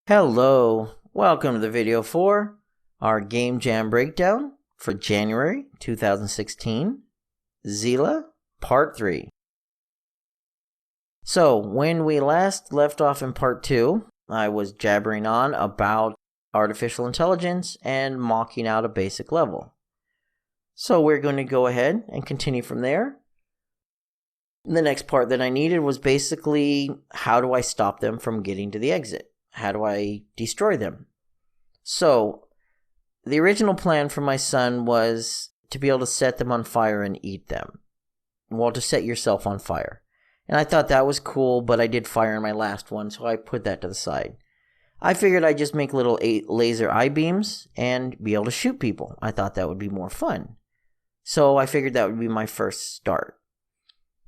Hello, welcome to the video for our Game Jam breakdown for January 2016, Zila Part 3. So, when we last left off in Part 2, I was jabbering on about artificial intelligence and mocking out a basic level. So we're going to go ahead and continue from there. The next part that I needed was basically how do I stop them from getting to the exit? How do I destroy them? So, the original plan for my son was to be able to set them on fire and eat them. Well, to set yourself on fire. And I thought that was cool, but I did fire in my last one, so I put that to the side. I figured I'd just make little laser eye beams and be able to shoot people. I thought that would be more fun. So I figured that would be my first start.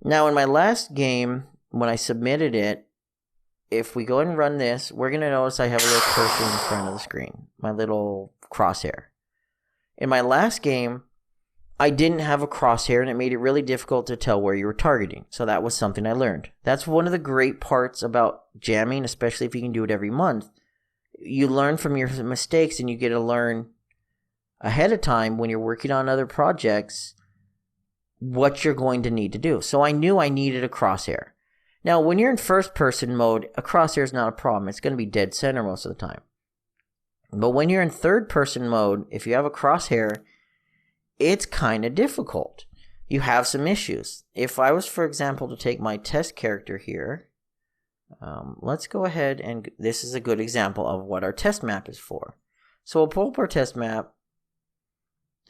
Now, in my last game, when I submitted it, if we go and run this, we're going to notice I have a little cursor in the front of the screen, my little crosshair. In my last game, I didn't have a crosshair, and it made it really difficult to tell where you were targeting. So that was something I learned. That's one of the great parts about jamming, especially if you can do it every month. You learn from your mistakes, and you get to learn ahead of time when you're working on other projects what you're going to need to do. So I knew I needed a crosshair. Now, when you're in first-person mode, a crosshair is not a problem. It's going to be dead center most of the time. But when you're in third-person mode, if you have a crosshair, it's kind of difficult. You have some issues. If I was, for example, to take my test character here, let's go ahead and this is a good example of what our test map is for. So we'll pull up our test map,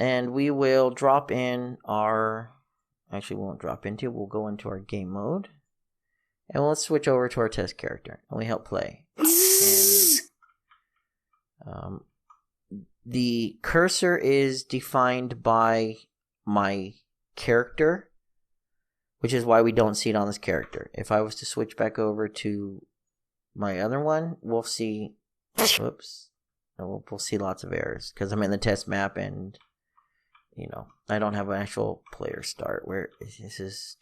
and we will drop in our... Actually, we won't drop into it. We'll go into our game mode. And let's switch over to our test character, and we help play. And, the cursor is defined by my character, which is why we don't see it on this character. If I was to switch back over to my other one, we'll see, whoops, we'll see lots of errors, because I'm in the test map, and, you know, I don't have an actual player start. Where this is...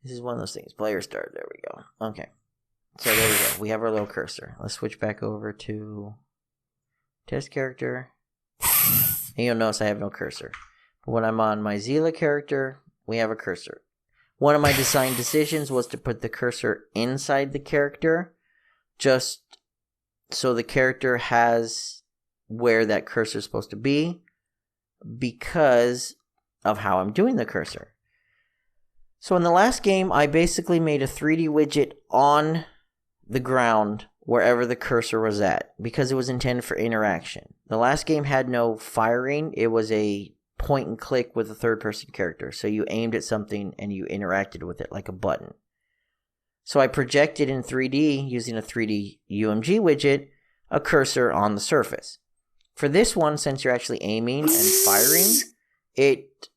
This is one of those things. Player start. There we go. Okay. So there we go. We have our little cursor. Let's switch back over to test character. And you'll notice I have no cursor. But when I'm on my Zila character, we have a cursor. One of my design decisions was to put the cursor inside the character, just so the character has where that cursor is supposed to be, because of how I'm doing the cursor. So in the last game, I basically made a 3D widget on the ground wherever the cursor was at, because it was intended for interaction. The last game had no firing. It was a point and click with a third-person character. So you aimed at something and you interacted with it like a button. So I projected in 3D, using a 3D UMG widget, a cursor on the surface. For this one, since you're actually aiming and firing, it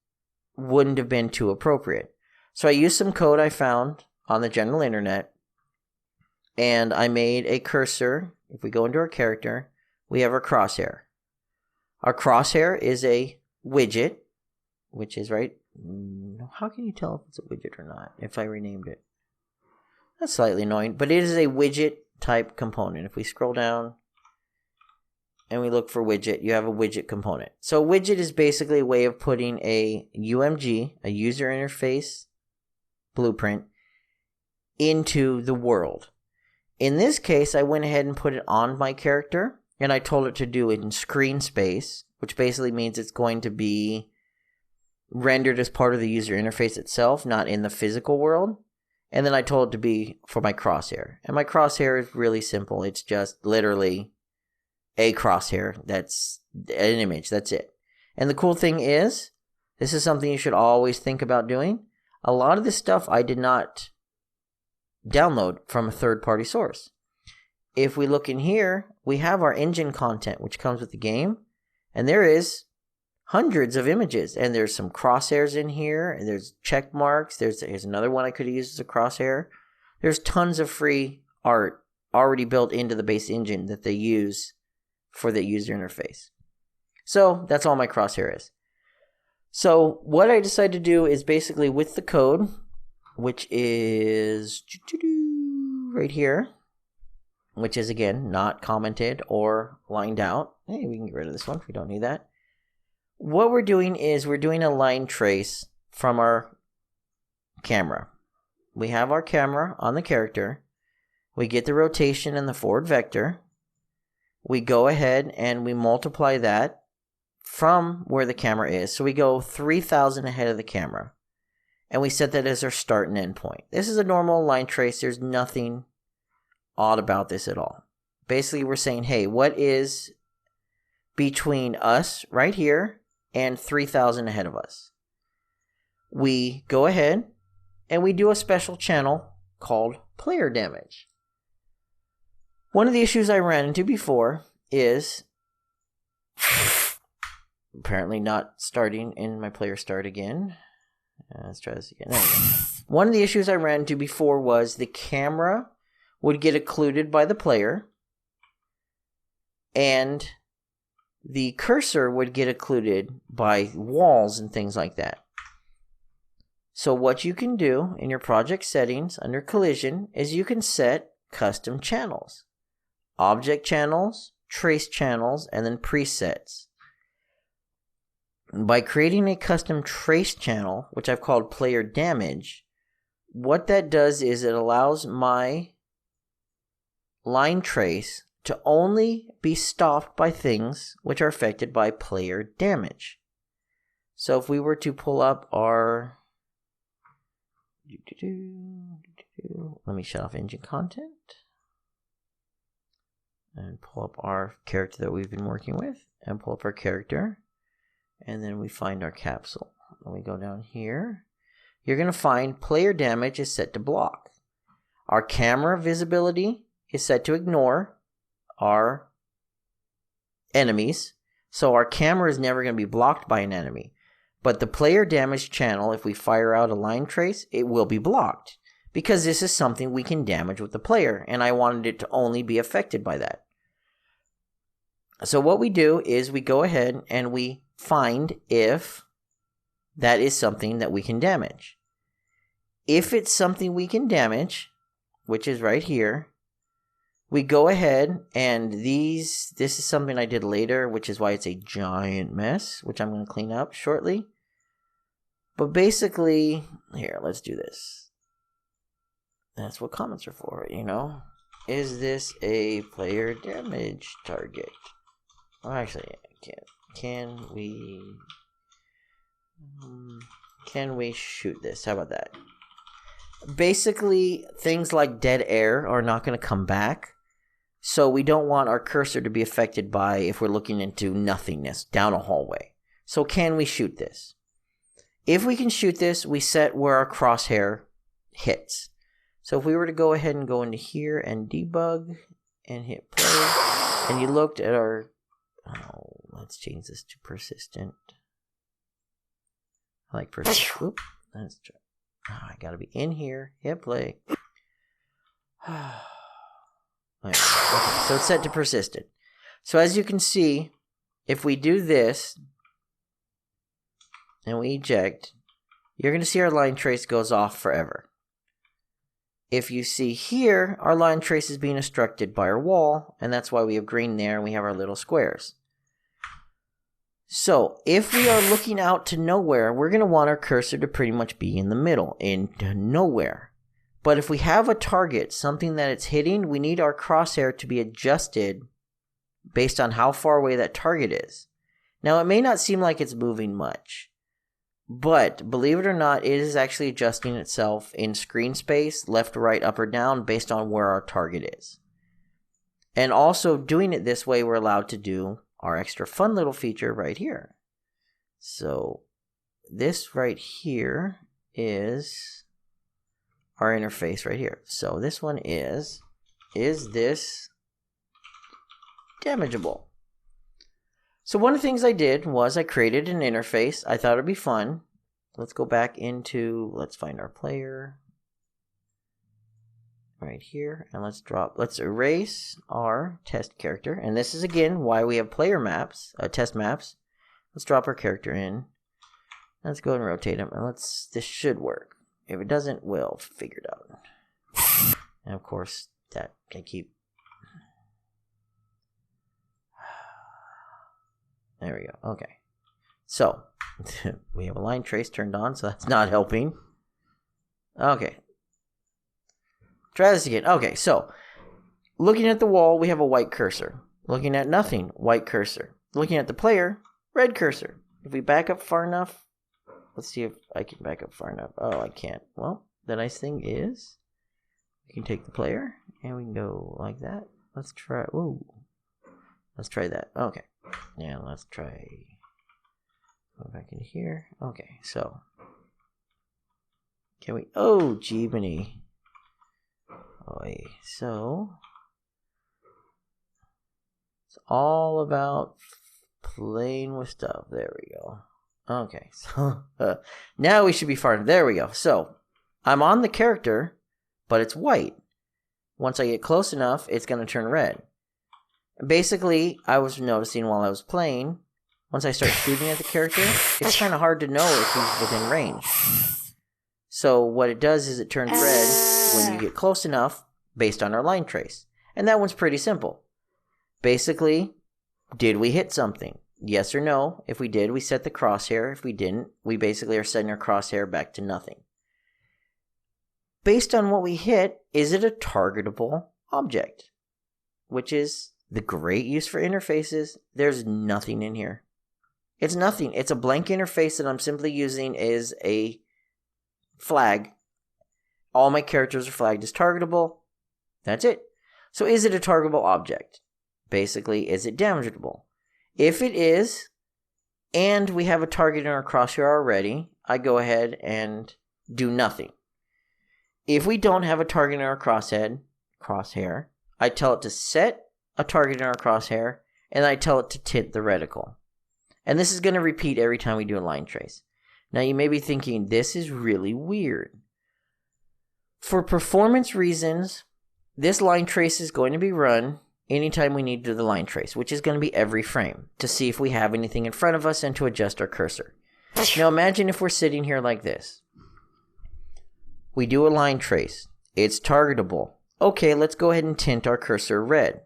wouldn't have been too appropriate. So I used some code I found on the general internet, and I made a cursor. If we go into our character, we have our crosshair. Our crosshair is a widget, which is right. How can you tell if it's a widget or not if I renamed it? That's slightly annoying, but it is a widget type component. If we scroll down and we look for widget, you have a widget component. So widget is basically a way of putting a UMG, a user interface blueprint, into the world. In this case, I went ahead and put it on my character, and I told it to do it in screen space, which basically means it's going to be rendered as part of the user interface itself, not in the physical world. And then I told it to be for my crosshair. And my crosshair is really simple. It's just literally a crosshair that's an image. That's it. And the cool thing is, this is something you should always think about doing. A lot of this stuff I did not download from a third-party source. If we look in here, we have our engine content, which comes with the game, and there is hundreds of images, and there's some crosshairs in here, and there's check marks. Here's another one I could have used as a crosshair. There's tons of free art already built into the base engine that they use for the user interface. So that's all my crosshair is. So what I decided to do is basically with the code, which is right here, which is again not commented or lined out. Hey, we can get rid of this one if we don't need that. What we're doing is we're doing a line trace from our camera. We have our camera on the character. We get the rotation and the forward vector. We go ahead and we multiply that from where the camera is. So we go 3,000 ahead of the camera. And we set that as our start and end point. This is a normal line trace. There's nothing odd about this at all. Basically, we're saying, hey, what is between us right here and 3,000 ahead of us? We go ahead and we do a special channel called player damage. One of the issues I ran into before is apparently not starting in my player start again. Let's try this again. There we go. One of the issues I ran into before was the camera would get occluded by the player and the cursor would get occluded by walls and things like that. So what you can do in your project settings under collision is you can set custom channels, object channels, trace channels, and then presets. By creating a custom trace channel, which I've called player damage, what that does is it allows my line trace to only be stopped by things which are affected by player damage. So if we were to pull up our... Let me shut off engine content and pull up our character that we've been working with and pull up our character. And then we find our capsule. And we go down here. You're going to find player damage is set to block. Our camera visibility is set to ignore our enemies. So our camera is never going to be blocked by an enemy. But the player damage channel, if we fire out a line trace, it will be blocked. Because this is something we can damage with the player. And I wanted it to only be affected by that. So what we do is we go ahead and we find if that is something that we can damage. If it's something we can damage, which is right here, we go ahead and this is something I did later, which is why it's a giant mess, which I'm going to clean up shortly. But basically, here, let's do this. That's what comments are for, you know. Is this a player damage target? Well, actually, I can't. Can we shoot this? How about that? Basically, things like dead air are not going to come back. So we don't want our cursor to be affected by if we're looking into nothingness down a hallway. So can we shoot this? If we can shoot this, we set where our crosshair hits. So if we were to go ahead and go into here and debug and hit play, and you looked at our... Oh, let's change this to persistent. I like persistent. Oop, let's try. Oh, I gotta be in here. Hit play. Okay, so it's set to persistent. So as you can see, if we do this and we eject, you're going to see our line trace goes off forever. If you see here, our line trace is being obstructed by our wall, and that's why we have green there and we have our little squares. So if we are looking out to nowhere, we're going to want our cursor to pretty much be in the middle, into nowhere. But if we have a target, something that it's hitting, we need our crosshair to be adjusted based on how far away that target is. Now, it may not seem like it's moving much, but believe it or not, it is actually adjusting itself in screen space, left, right, up, or down, based on where our target is. And also, doing it this way, we're allowed to do our extra fun little feature right here. So, this right here is our interface right here. So this one is this damageable? So one of the things I did was I created an interface. I thought it'd be fun. Let's go back into, let's find our player right here, and let's erase our test character. And this is again why we have player maps, test maps. Let's drop our character in. Let's go and rotate him, and this should work. If it doesn't, we'll figure it out. And of course, that can keep There we go. Okay. So, we have a line trace turned on, so that's not helping. Okay. Try this again. Okay, so, looking at the wall, we have a white cursor. Looking at nothing, white cursor. Looking at the player, red cursor. If we back up far enough, let's see if I can back up far enough. Oh, I can't. Well, the nice thing is, we can take the player, and we can go like that. Let's try, ooh. Let's try that. Okay. Yeah, let's try, go back in here. Okay, so, can we, oh, Jeebany. Okay, so, it's all about playing with stuff. There we go. Okay, so now we should be far. There we go. So I'm on the character, but it's white. Once I get close enough, it's going to turn red. Basically, I was noticing while I was playing, once I start shooting at the character, it's kind of hard to know if he's within range. So what it does is it turns red when you get close enough based on our line trace. And that one's pretty simple. Basically, did we hit something? Yes or no. If we did, we set the crosshair. If we didn't, we basically are setting our crosshair back to nothing. Based on what we hit, is it a targetable object? Which is the great use for interfaces. There's nothing in here. It's nothing. It's a blank interface that I'm simply using as a flag. All my characters are flagged as targetable. That's it. So is it a targetable object? Basically, is it damageable? If it is, and we have a target in our crosshair already, I go ahead and do nothing. If we don't have a target in our crosshair, I tell it to set a target in our crosshair, and I tell it to tint the reticle. And this is going to repeat every time we do a line trace. Now you may be thinking, this is really weird. For performance reasons, this line trace is going to be run anytime we need to do the line trace, which is going to be every frame, to see if we have anything in front of us and to adjust our cursor. Now imagine if we're sitting here like this. We do a line trace. It's targetable. Okay, let's go ahead and tint our cursor red.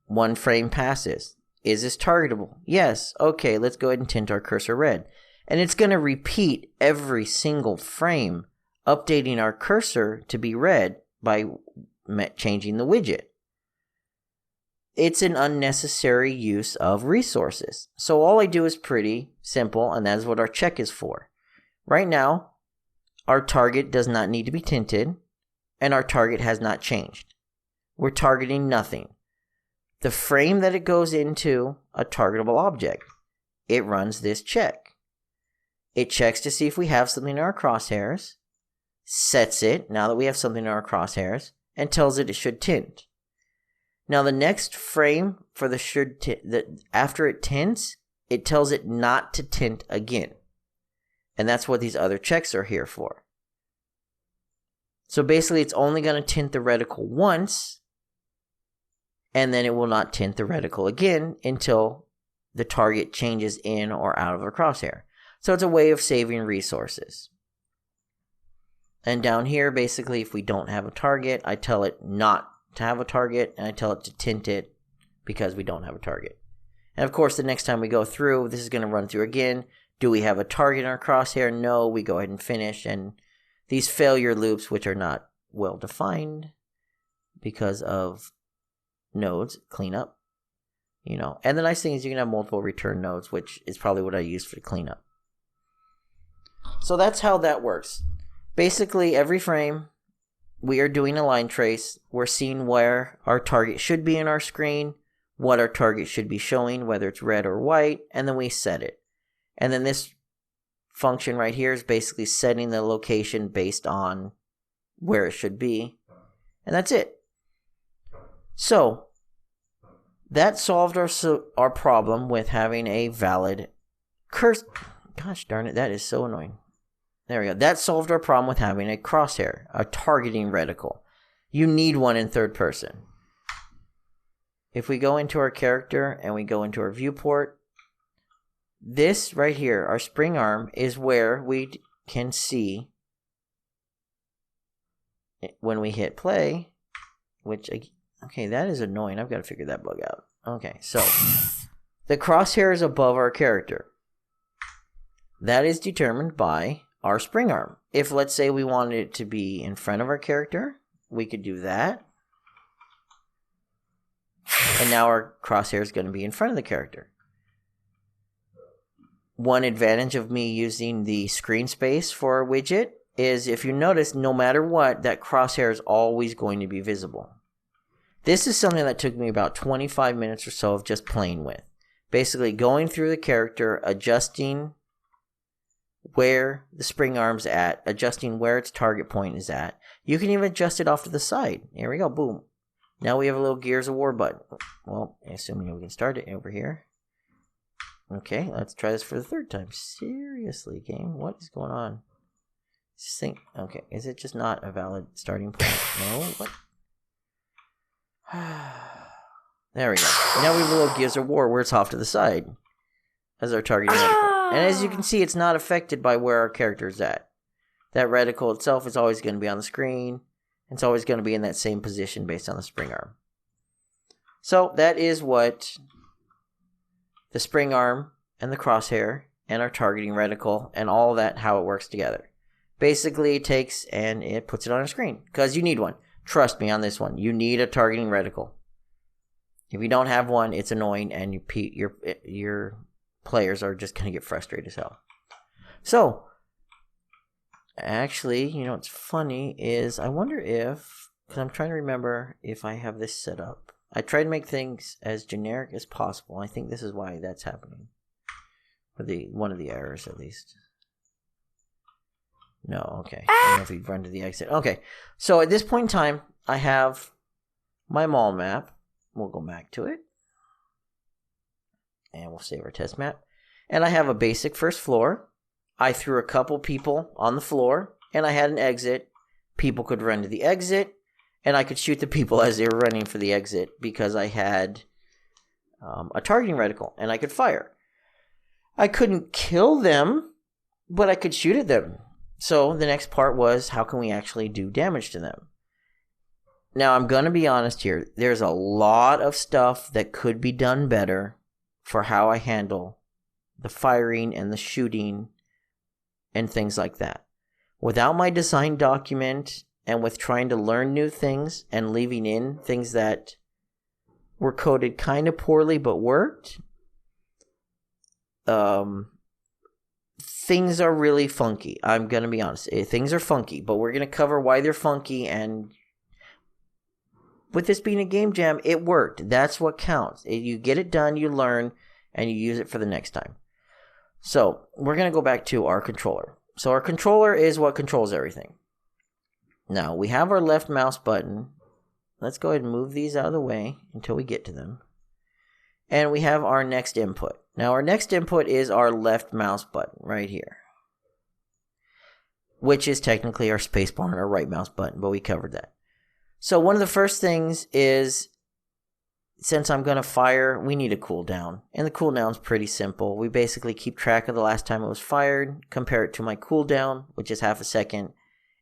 One frame passes. Is this targetable? Yes. Okay, let's go ahead and tint our cursor red. And it's going to repeat every single frame, updating our cursor to be red by changing the widget. It's an unnecessary use of resources. So all I do is pretty simple, and that is what our check is for. Right now, our target does not need to be tinted, and our target has not changed. We're targeting nothing. The frame that it goes into a targetable object, it runs this check. It checks to see if we have something in our crosshairs, sets it, now that we have something in our crosshairs, and tells it should tint. Now the next frame for the should tint, after it tints, it tells it not to tint again. And that's what these other checks are here for. So basically it's only going to tint the reticle once, and then it will not tint the reticle again until the target changes in or out of the crosshair. So it's a way of saving resources. And down here, basically, if we don't have a target, I tell it not to have a target, and I tell it to tint it because we don't have a target. And of course, the next time we go through, this is going to run through again. Do we have a target in our crosshair? No, we go ahead and finish. And these failure loops, which are not well defined because of nodes, cleanup, And the nice thing is you can have multiple return nodes, which is probably what I use for the cleanup. So that's how that works. Basically, every frame, we are doing a line trace. We're seeing where our target should be in our screen, what our target should be showing, whether it's red or white, and then we set it. And then this function right here is basically setting the location based on where it should be. And that's it. So, that solved our problem with having a valid cursor. Gosh darn it, that is so annoying. There we go. That solved our problem with having a crosshair, a targeting reticle. You need one in third person. If we go into our character and we go into our viewport, this right here, our spring arm, is where we can see when we hit play, which, okay, that is annoying. I've got to figure that bug out. Okay, so the crosshair is above our character. That is determined by our spring arm. If, let's say, we wanted it to be in front of our character, we could do that. And now our crosshair is going to be in front of the character. One advantage of me using the screen space for a widget is, if you notice, no matter what, that crosshair is always going to be visible. This is something that took me about 25 minutes or so of just playing with. Basically going through the character, adjusting where the spring arm's at, adjusting where its target point is at. You can even adjust it off to the side. Here we go, boom. Now we have a little Gears of War button. Well, assuming we can start it over here. Okay, let's try this for the third time. Seriously, game, what is going on? Just think, okay, is it just not a valid starting point? No, what? There we go. Now we have a little Gears of War where it's off to the side as our targeting reticle. And as you can see, it's not affected by where our character is at. That reticle itself is always going to be on the screen. It's always going to be in that same position based on the spring arm. So that is what the spring arm and the crosshair and our targeting reticle and all that, how it works together. Basically, it takes and it puts it on a screen because you need one. Trust me on this one. You need a targeting reticle. If you don't have one, it's annoying and your players are just going to get frustrated as hell. So, actually, you know what's funny is I wonder if, because I'm trying to remember if I have this set up. I try to make things as generic as possible. I think this is why that's happening. Or one of the errors, at least. No, okay. I don't know if we run to the exit. Okay, so at this point in time, I have my mall map. We'll go back to it. And we'll save our test map. And I have a basic first floor. I threw a couple people on the floor, and I had an exit. People could run to the exit, and I could shoot the people as they were running for the exit because I had a targeting reticle, and I could fire. I couldn't kill them, but I could shoot at them. So the next part was, how can we actually do damage to them? Now, I'm going to be honest here. There's a lot of stuff that could be done better for how I handle the firing and the shooting and things like that. Without my design document and with trying to learn new things and leaving in things that were coded kind of poorly but worked, things are really funky. I'm going to be honest. Things are funky, but we're going to cover why they're funky. And with this being a game jam, it worked. That's what counts. You get it done, you learn, and you use it for the next time. So we're going to go back to our controller. So our controller is what controls everything. Now we have our left mouse button. Let's go ahead and move these out of the way until we get to them. And we have our next input. Now our next input is our left mouse button right here, which is technically our spacebar and our right mouse button, but we covered that. So one of the first things is, since I'm going to fire, we need a cooldown. And the cooldown's pretty simple. We basically keep track of the last time it was fired, compare it to my cooldown, which is half a second,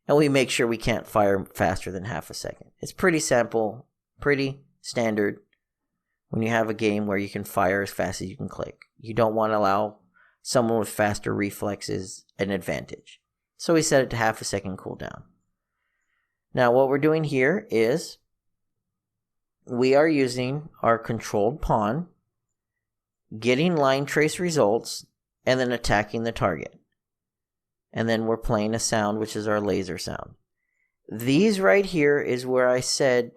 and we make sure we can't fire faster than half a second. It's pretty simple, pretty standard when you have a game where you can fire as fast as you can click. You don't want to allow someone with faster reflexes an advantage. So we set it to half a second cooldown. Now what we're doing here is we are using our controlled pawn, getting line trace results, and then attacking the target. And then we're playing a sound, which is our laser sound. These right here is where I said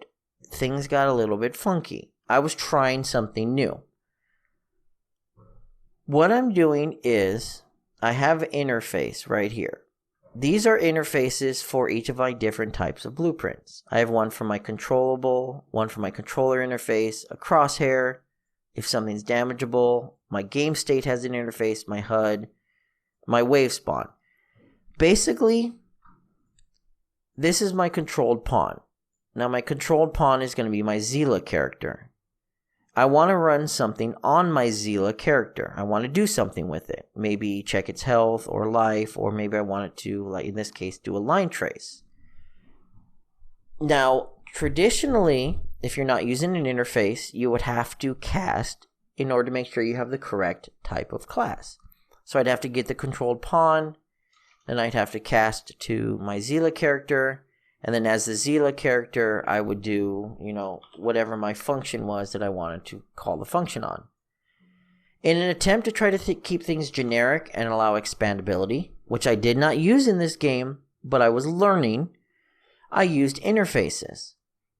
things got a little bit funky. I was trying something new. What I'm doing is I have an interface right here. These are interfaces for each of my different types of blueprints. I have one for my controllable, one for my controller interface, a crosshair, if something's damageable. My game state has an interface, my HUD, my wave spawn. Basically, this is my controlled pawn. Now my controlled pawn is going to be my Zila character. I want to run something on my Zila character. I want to do something with it. Maybe check its health or life, or maybe I want it to, like in this case, do a line trace. Now, traditionally, if you're not using an interface, you would have to cast in order to make sure you have the correct type of class. So I'd have to get the controlled pawn, then I'd have to cast to my Zila character, and then as the Zila character, I would do, whatever my function was that I wanted to call the function on. In an attempt to try to keep things generic and allow expandability, which I did not use in this game, but I was learning, I used interfaces.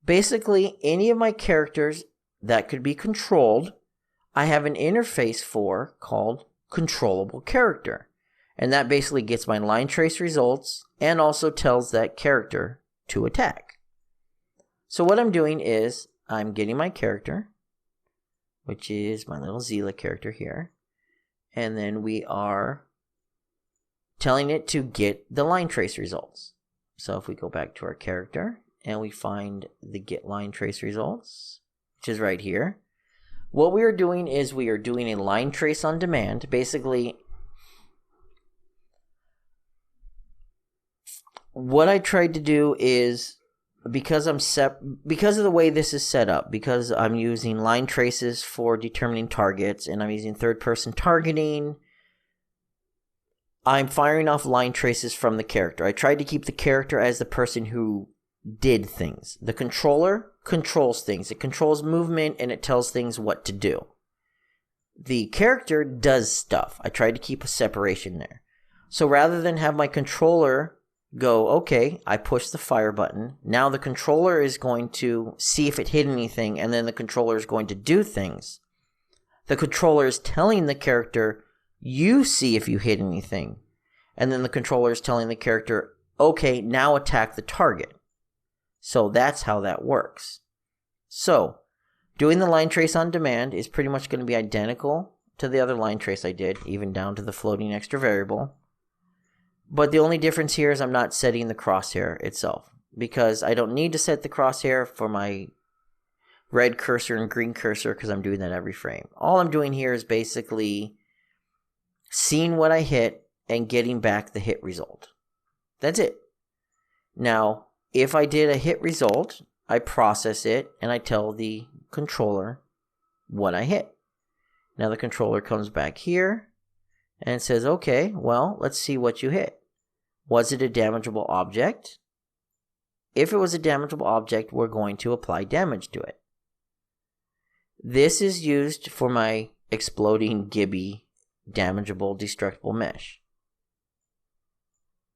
Basically, any of my characters that could be controlled, I have an interface for called controllable character. And that basically gets my line trace results and also tells that character to attack. So what I'm doing is I'm getting my character, which is my little Zila character here, and then we are telling it to get the line trace results. So if we go back to our character and we find the get line trace results, which is right here, what we are doing is we are doing a line trace on demand. Basically, what I tried to do is, because of the way this is set up, because I'm using line traces for determining targets and I'm using third-person targeting, I'm firing off line traces from the character. I tried to keep the character as the person who did things. The controller controls things. It controls movement and it tells things what to do. The character does stuff. I tried to keep a separation there. So rather than have my controller go, okay, I push the fire button. Now the controller is going to see if it hit anything, and then the controller is going to do things. The controller is telling the character, you see if you hit anything. And then the controller is telling the character, okay, now attack the target. So that's how that works. So, doing the line trace on demand is pretty much going to be identical to the other line trace I did, even down to the floating extra variable. But the only difference here is I'm not setting the crosshair itself, because I don't need to set the crosshair for my red cursor and green cursor because I'm doing that every frame. All I'm doing here is basically seeing what I hit and getting back the hit result. That's it. Now, if I did a hit result, I process it and I tell the controller what I hit. Now the controller comes back here and says, okay, well, let's see what you hit. Was it a damageable object? If it was a damageable object, we're going to apply damage to it. This is used for my exploding Gibby damageable destructible mesh.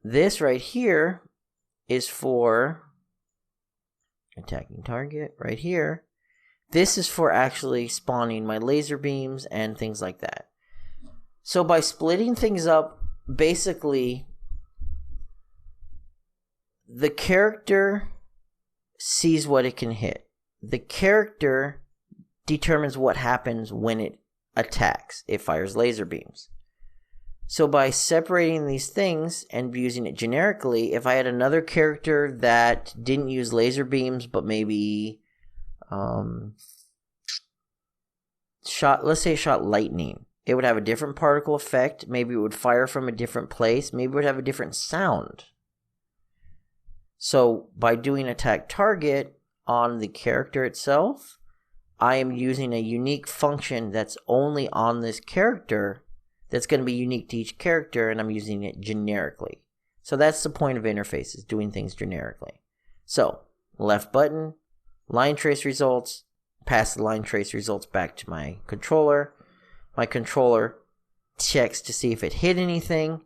This right here is for attacking target right here. This is for actually spawning my laser beams and things like that. So by splitting things up, basically the character sees what it can hit. The character determines what happens when it attacks. It fires laser beams. So by separating these things and using it generically, if I had another character that didn't use laser beams but maybe let's say shot lightning, it would have a different particle effect. Maybe it would fire from a different place. Maybe it would have a different sound. So by doing attack target on the character itself, I am using a unique function that's only on this character, that's going to be unique to each character, and I'm using it generically. So that's the point of interfaces, doing things generically. So left button, line trace results, pass the line trace results back to my controller. My controller checks to see if it hit anything.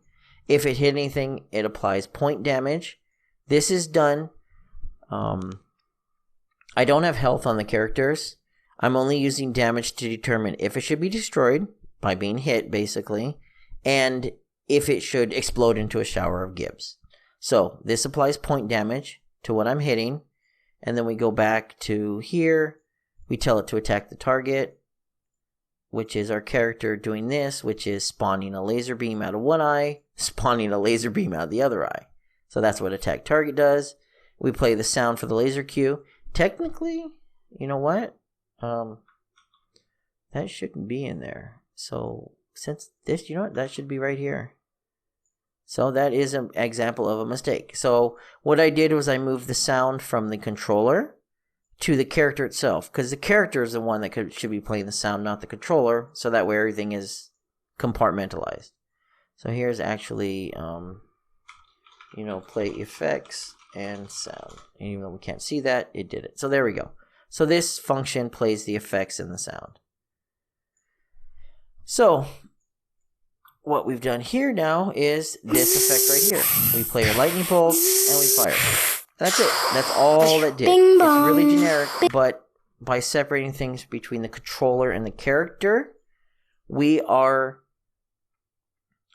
If it hit anything, it applies point damage. This is done. I don't have health on the characters. I'm only using damage to determine if it should be destroyed by being hit, basically, and if it should explode into a shower of gibs. So this applies point damage to what I'm hitting, and then we go back to here. We tell it to attack the target, which is our character doing this, which is spawning a laser beam out of one eye, spawning a laser beam out of the other eye. So that's what attack target does. We play the sound for the laser cue. Technically, you know what? That shouldn't be in there. So since this, you know what? That should be right here. So that is an example of a mistake. So what I did was I moved the sound from the controller to the character itself, because the character is the one that should be playing the sound, not the controller, so that way everything is compartmentalized. So here's actually, play effects and sound. And even though we can't see that, it did it. So there we go. So this function plays the effects and the sound. So what we've done here now is this effect right here. We play a lightning bolt and we fire. That's it. That's all that did. Bing bong. It's really generic, but by separating things between the controller and the character, we are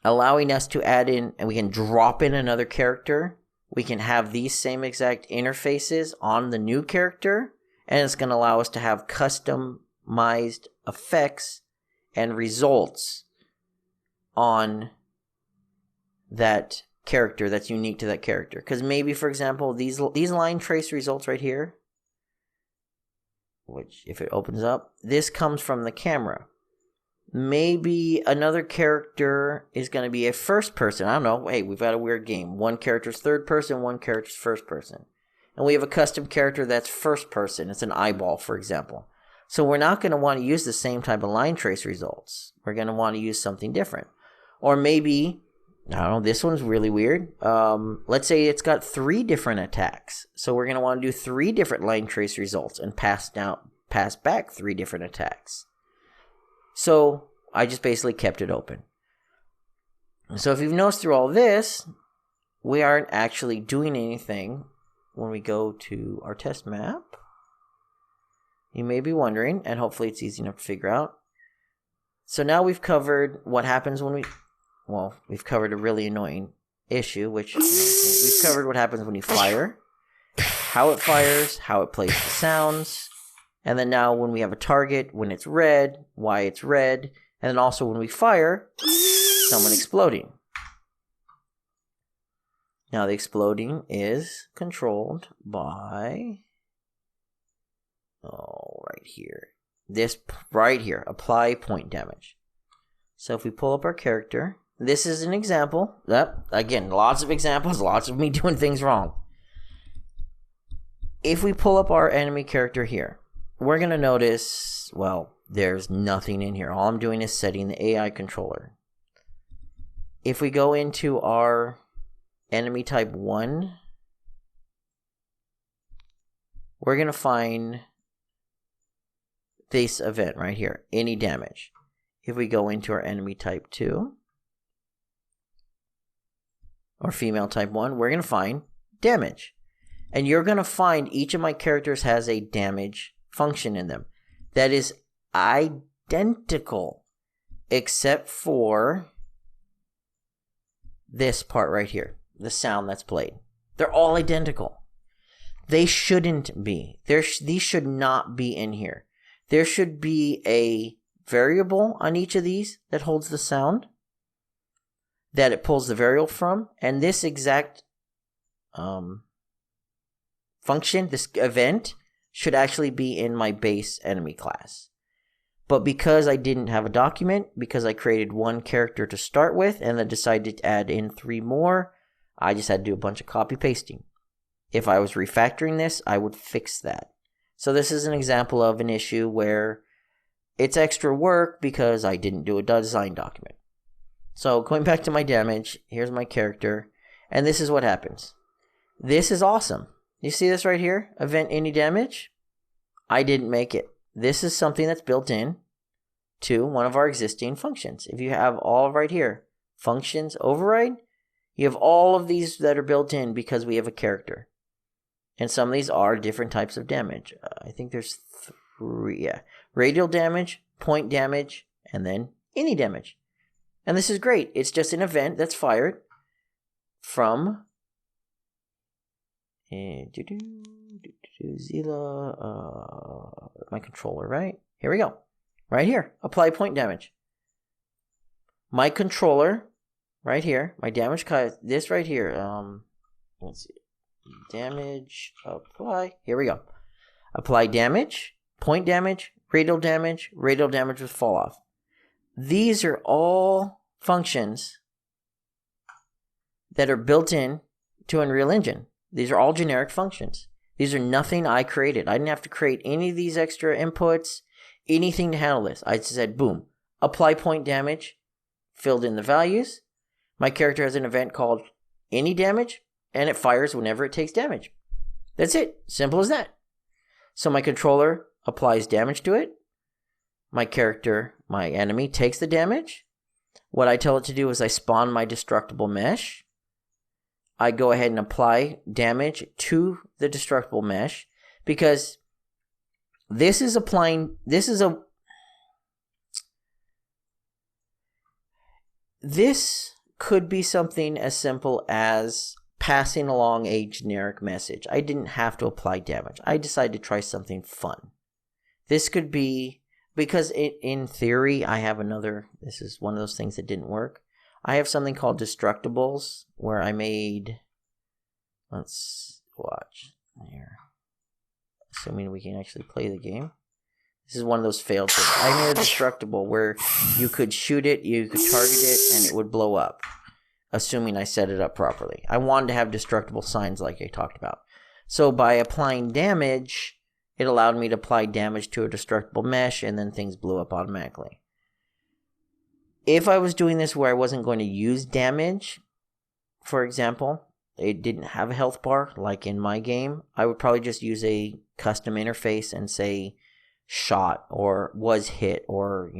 allowing us to add in, and we can drop in another character. We can have these same exact interfaces on the new character, and it's going to allow us to have customized effects and results on that character that's unique to that character. Because maybe, for example, these line trace results right here, which if it opens up, this comes from the camera. Maybe another character is going to be a first person. I don't know. Hey, we've got a weird game. One character's third person, one character's first person. And we have a custom character that's first person. It's an eyeball, for example. So we're not going to want to use the same type of line trace results. We're going to want to use something different. Or maybe, I don't know, this one's really weird. Let's say it's got 3 different attacks. So we're going to want to do 3 different line trace results and pass back 3 different attacks. So I just basically kept it open. So if you've noticed through all this, we aren't actually doing anything when we go to our test map. You may be wondering, and hopefully it's easy enough to figure out. So now we've covered what happens when we've covered a really annoying issue, which we've covered what happens when you fire, how it fires, how it plays the sounds, and then now when we have a target, when it's red, why it's red, and then also when we fire, someone exploding. Now the exploding is controlled by, right here. This right here, apply point damage. So if we pull up our character, this is an example. Again, lots of examples, lots of me doing things wrong. If we pull up our enemy character here, we're going to notice, there's nothing in here. All I'm doing is setting the AI controller. If we go into our enemy type 1, we're going to find this event right here, any damage. If we go into our enemy type 2, or female type 1, we're going to find damage. And you're going to find each of my characters has a damage function in them that is identical except for this part right here, the sound that's played. They're all identical. They shouldn't be. These should not be in here. There should be a variable on each of these that holds the sound, that it pulls the variable from, and this exact function, this event, should actually be in my base enemy class. But because I didn't have a document, because I created 1 character to start with and then decided to add in 3 more, I just had to do a bunch of copy pasting. If I was refactoring this, I would fix that. So this is an example of an issue where it's extra work because I didn't do a design document. So going back to my damage, here's my character, and this is what happens. This is awesome. You see this right here? Event any damage? I didn't make it. This is something that's built in to one of our existing functions. If you have all right here, functions override, you have all of these that are built in because we have a character. And some of these are different types of damage. I think there's 3, yeah. Radial damage, point damage, and then any damage. And this is great. It's just an event that's fired from Zilla, my controller, right? Here we go. Right here. Apply point damage. My controller, right here, my damage, this right here, let's see. Damage, apply. Here we go. Apply damage, point damage, radial damage with fall off. These are all functions that are built in to Unreal Engine. These are all generic functions. These are nothing I created. I didn't have to create any of these extra inputs, anything to handle this. I said, boom, apply point damage, filled in the values. My character has an event called any damage, and it fires whenever it takes damage. That's it. Simple as that. So my controller applies damage to it. My character, my enemy, takes the damage. What I tell it to do is I spawn my destructible mesh. I go ahead and apply damage to the destructible mesh because this could be something as simple as passing along a generic message. I didn't have to apply damage. I decided to try something fun. This could be, because in theory, I have this is one of those things that didn't work. I have something called Destructibles where I made, let's watch here, assuming we can actually play the game. This is one of those failed things. I made a destructible where you could shoot it, you could target it, and it would blow up, assuming I set it up properly. I wanted to have destructible signs like I talked about. So by applying damage, it allowed me to apply damage to a destructible mesh, and then things blew up automatically. If I was doing this where I wasn't going to use damage, for example, it didn't have a health bar like in my game, I would probably just use a custom interface and say shot or was hit or,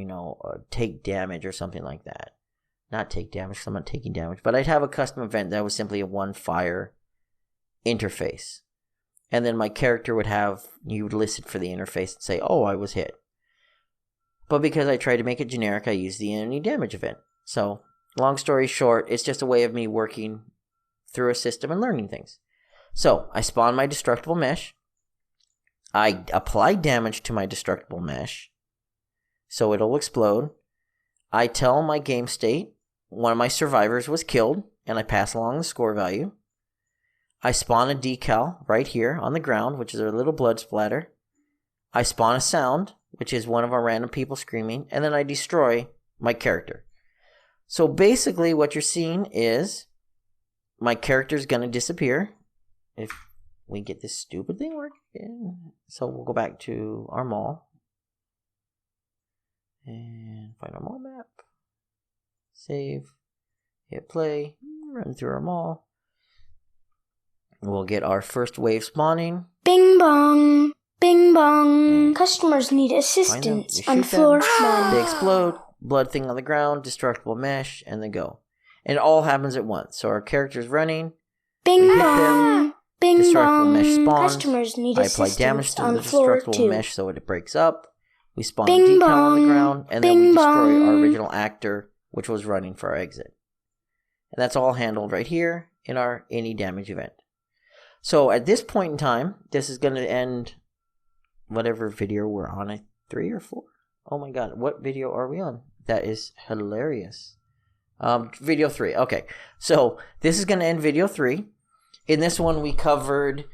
take damage or something like that. Not take damage because I'm not taking damage, but I'd have a custom event that was simply a one fire interface. And then my character you would listen for the interface and say, oh, I was hit. But because I tried to make it generic, I used the any damage event. So, long story short, it's just a way of me working through a system and learning things. So, I spawn my destructible mesh. I apply damage to my destructible mesh, so it'll explode. I tell my game state one of my survivors was killed, and I pass along the score value. I spawn a decal right here on the ground, which is a little blood splatter. I spawn a sound, which is one of our random people screaming, and then I destroy my character. So basically what you're seeing is my character's going to disappear if we get this stupid thing working. So we'll go back to our mall and find our mall map. Save, hit play, run through our mall. We'll get our first wave spawning. Bing bong, bing bong. Customers need assistance on floor 1. They explode, blood thing on the ground, destructible mesh, and they go. And it all happens at once. So our character's running. Bing bong, bing bong. Mesh spawns. Customers need I apply damage to the destructible mesh so it breaks up. We spawn a decal on the ground, and then we destroy our original actor, which was running for our exit. And that's all handled right here in our any damage event. So at this point in time, this is going to end whatever video we're on, 3 or 4. Oh my god, what video are we on? That is hilarious. Video 3. Okay, so this is going to end video 3. In this one, we covered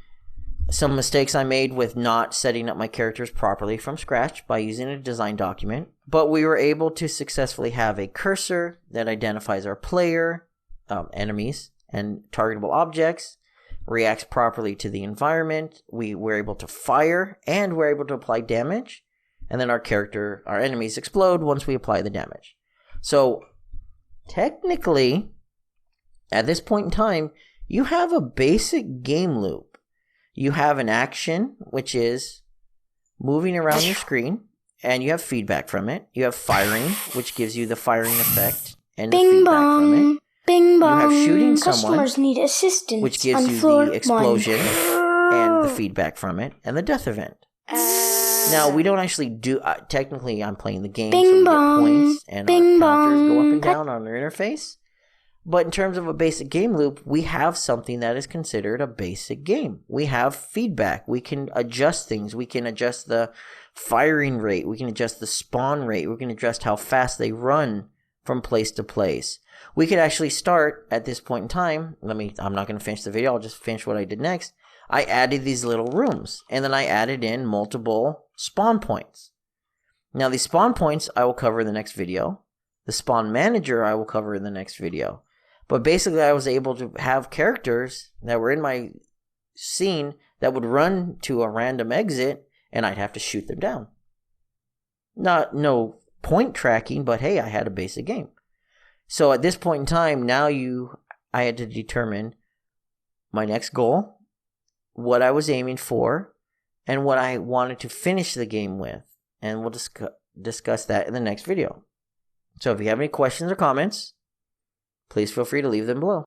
some mistakes I made with not setting up my characters properly from scratch by using a design document. But we were able to successfully have a cursor that identifies our player, enemies, and targetable objects, reacts properly to the environment. We were able to fire, and we're able to apply damage. And then our enemies explode once we apply the damage. So, technically, at this point in time, you have a basic game loop. You have an action, which is moving around your screen, and you have feedback from it. You have firing, which gives you the firing effect and the feedback from it. Bing bong. You have shooting Customers need assistance which gives you the explosion and the feedback from it, and the death event. Now, we don't actually do... technically, I'm playing the game, so we get points, and our counters go up and down on our interface. But in terms of a basic game loop, we have something that is considered a basic game. We have feedback. We can adjust things. We can adjust the firing rate. We can adjust the spawn rate. We can adjust how fast they run from place to place. We could actually start at this point in time. I'm not going to finish the video. I'll just finish what I did next. I added these little rooms, and then I added in multiple spawn points. Now, these spawn points I will cover in the next video. The spawn manager I will cover in the next video. But basically, I was able to have characters that were in my scene that would run to a random exit, and I'd have to shoot them down. No point tracking, but hey, I had a basic game. So at this point in time, I had to determine my next goal, what I was aiming for, and what I wanted to finish the game with. And we'll discuss that in the next video. So if you have any questions or comments, please feel free to leave them below.